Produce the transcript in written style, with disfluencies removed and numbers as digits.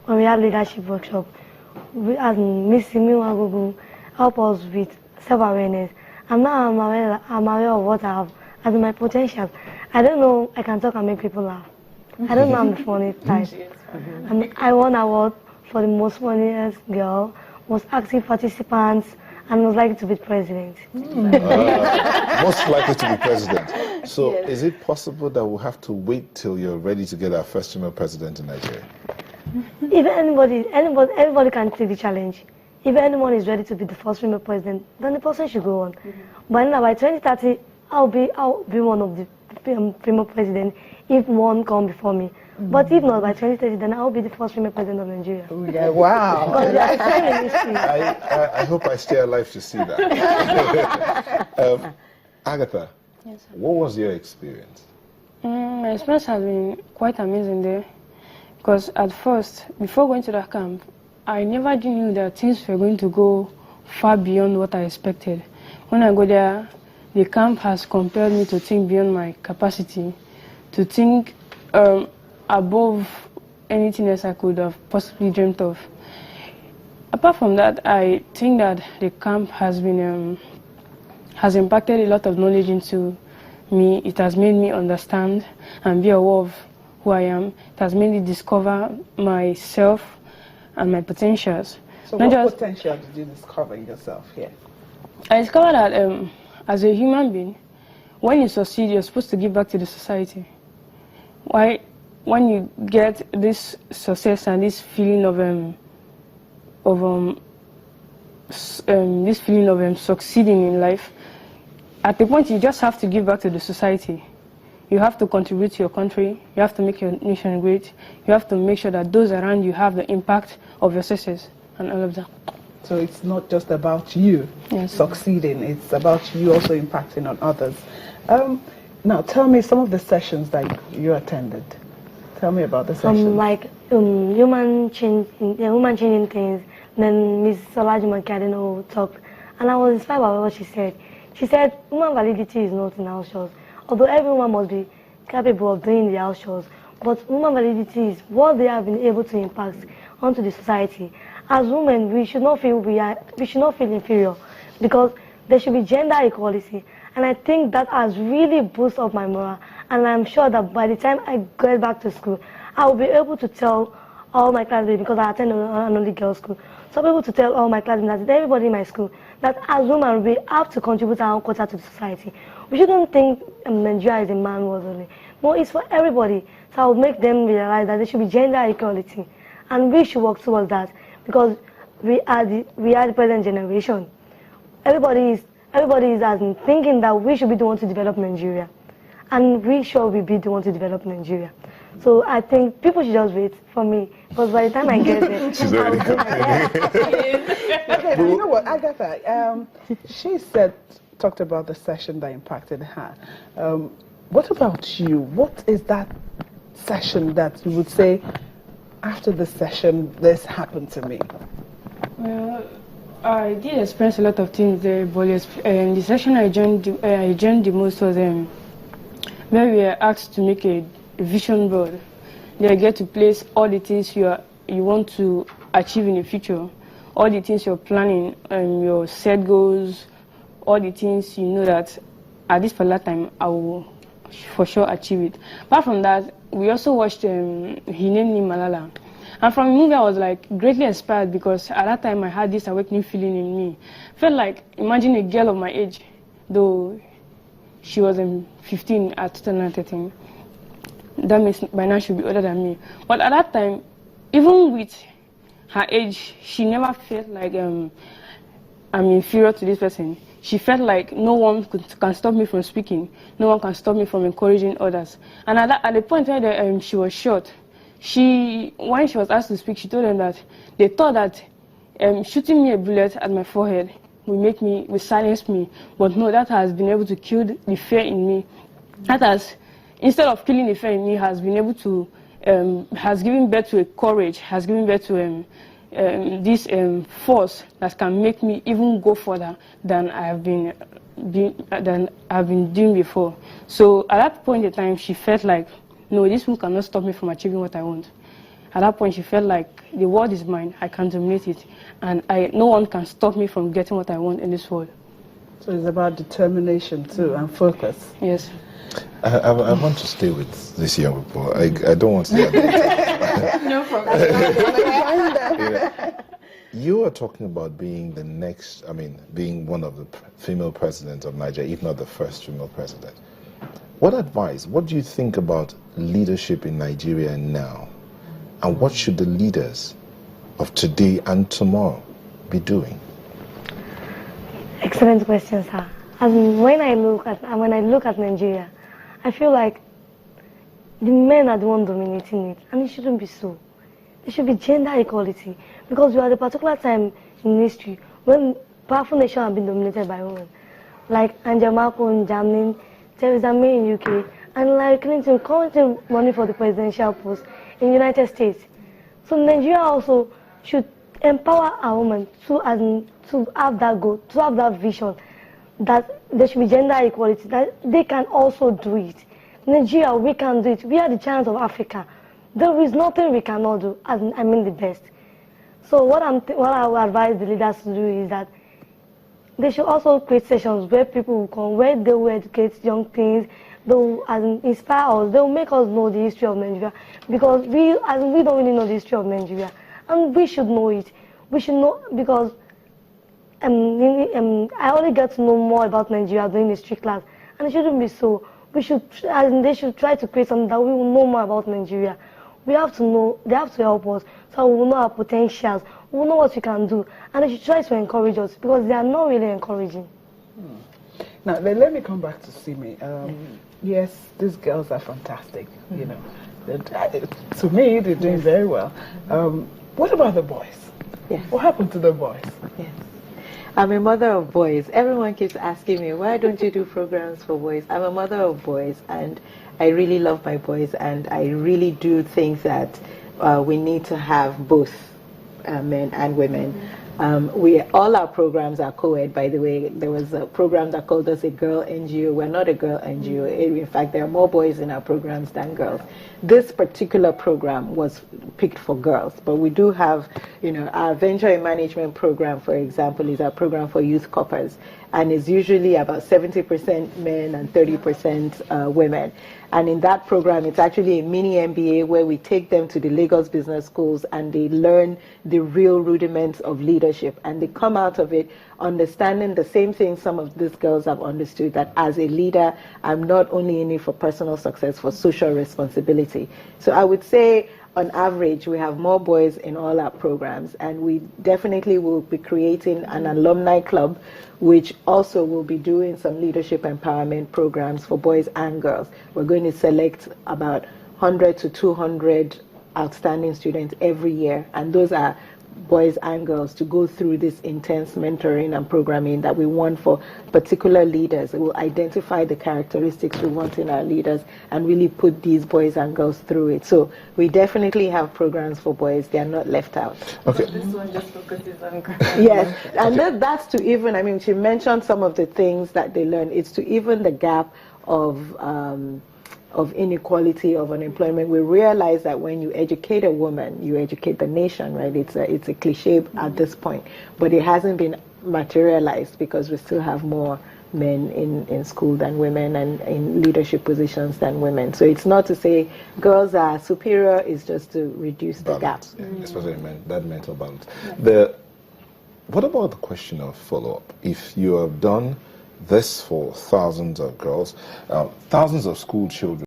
when we had leadership workshop, as Miss Simiwa help us with self-awareness. And now I'm aware of what I have as my potential. I don't know I can talk and make people laugh. I don't know I'm the funny type. I won award for the most funniest girl, most active participants, and was likely to be president. Most likely to be president. So is it possible that we'll have to wait till you're ready to get our first female president in Nigeria? If everybody can take the challenge. If anyone is ready to be the first female president, then the person should go on. But now by 2030, I'll be one of the female president if one come before me. But if not by 2030, then I'll be the first female president of Nigeria. Oh, yeah, wow. I hope I stay alive to see that. Agatha, yes, sir. What was your experience? My experience has been quite amazing there. Because at first, before going to that camp, I never knew that things were going to go far beyond what I expected. When I go there, the camp has compelled me to think beyond my capacity, to think above anything else I could have possibly dreamt of. Apart from that, I think that the camp has been has impacted a lot of knowledge into me. It has made me understand and be aware of who I am. It has made me discover myself and my potentials. So what potential did you discover in yourself here? I discovered that as a human being, when you succeed, you're supposed to give back to the society. Why? When you get this success and this feeling of succeeding in life, at the point you just have to give back to the society. You have to contribute to your country. You have to make your nation great. You have to make sure that those around you have the impact of your success and all of that. So it's not just about you succeeding, it's about you also impacting on others. Now tell me some of the sessions that you attended. Tell me about the sessions. Like human changing things. Then Ms. Solajima Kadeno talked, and I was inspired by what she said. She said human validity is not in house chores, although everyone must be capable of doing the house chores. But human validity is what they have been able to impact onto the society. As women, we should not feel inferior, because there should be gender equality. And I think that has really boosted up my morale. And I'm sure that by the time I get back to school, I will be able to tell all my classmates, because I attend an only girls' school, so I'll be able to tell all my classmates, that everybody in my school, that as women we have to contribute our own quota to the society. We shouldn't think Nigeria is a man world only. No, it's for everybody. So I'll make them realize that there should be gender equality, and we should work towards that, because we are the present generation. Everybody is thinking that we should be the one to develop Nigeria, and we should be the one to develop Nigeria. So I think people should just wait for me, because by the time I get there, I will do my best. Okay, you know what, Agatha, she talked about the session that impacted her. What about you? What is that session that you would say, after the session, this happened to me? Well, I did experience a lot of things there, but the session I joined the most was where we were asked to make a vision board. They get to place all the things you want to achieve in the future, all the things you're planning, your set goals, all the things you know that at this particular time I will for sure achieve it. Apart from that, we also watched He Named Me Malala. And from the movie, I was like greatly inspired, because at that time I had this awakening feeling in me. Felt like, imagine a girl of my age, though she was 15 at 2013. That means by now she'll be older than me. But at that time, even with her age, she never felt like I'm inferior to this person. She felt like no one can stop me from speaking. No one can stop me from encouraging others. And at the point where she was shot, when she was asked to speak, she told them that they thought that shooting me a bullet at my forehead will silence me. But no, that has been able to kill the fear in me. That has, instead of killing the fear in me, has been able to, has given birth to a courage, has given birth to this force that can make me even go further than I've been doing before. So at that point in time, she felt like, no, this one cannot stop me from achieving what I want. At that point, she felt like the world is mine. I can dominate it, and no one can stop me from getting what I want in this world. So it's about determination too and focus. Yes. I want to stay with this young people. I don't want to. No problem. Yeah. You are talking about being the next, being one of the female presidents of Nigeria, if not the first female president. What advice, what do you think about leadership in Nigeria now? And what should the leaders of today and tomorrow be doing? Excellent question, sir. When I look at Nigeria, I feel like the men are the one dominating it, and it shouldn't be so. There should be gender equality, because we are at a particular time in history when powerful nations have been dominated by women, like Angela Merkel in Germany, Theresa May in UK, and Hillary Clinton currently running for the presidential post in the United States. So Nigeria also should empower our women to have that goal, to have that vision, that there should be gender equality, that they can also do it. Nigeria, we can do it. We are the giants of Africa. There is nothing we cannot do, the best. So what I would advise the leaders to do is that they should also create sessions where people will come, where they will educate young things, they will inspire us, they will make us know the history of Nigeria, because we don't really know the history of Nigeria, and we should know it. We should know, because I only get to know more about Nigeria during history class, and it shouldn't be so. They should try to create something that we will know more about Nigeria. We have to know, they have to help us, so we will know our potentials, we will know what we can do, and they should try to encourage us, because they are not really encouraging. Now, then let me come back to Simi. Yes, these girls are fantastic, you know. To me, they're doing very well. What about the boys? Yes. What happened to the boys? Yes. I'm a mother of boys. Everyone keeps asking me, why don't you do programs for boys? I'm a mother of boys, and I really love my boys, and I really do think that we need to have both men and women. All our programs are co-ed, by the way. There was a program that called us a girl NGO. We're not a girl NGO. In fact, there are more boys in our programs than girls. This particular program was picked for girls, but we do have, our venture in management program, for example, is our program for youth coppers, and is usually about 70% men and 30% women. And in that program, it's actually a mini MBA where we take them to the Lagos business schools and they learn the real rudiments of leadership. And they come out of it understanding the same thing some of these girls have understood, that as a leader, I'm not only in it for personal success, for social responsibility. So I would say, on average, we have more boys in all our programs, and we definitely will be creating an alumni club, which also will be doing some leadership empowerment programs for boys and girls. We're going to select about 100 to 200 outstanding students every year, and those are boys and girls, to go through this intense mentoring and programming that we want for particular leaders. We'll identify the characteristics we want in our leaders and really put these boys and girls through it. So we definitely have programs for boys. They are not left out. Okay. This one just focuses on girls. Yes, and that's to even, she mentioned some of the things that they learn. It's to even the gap of inequality, of unemployment. We realize that when you educate a woman, you educate the nation, right? It's a cliche at this point, but it hasn't been materialized because we still have more men in school than women, and in leadership positions than women. So it's not to say girls are superior, it's just to reduce balance, the gap. yeah, especially that mental balance. What about the question of follow-up? If you have done this for thousands of girls, thousands of school children,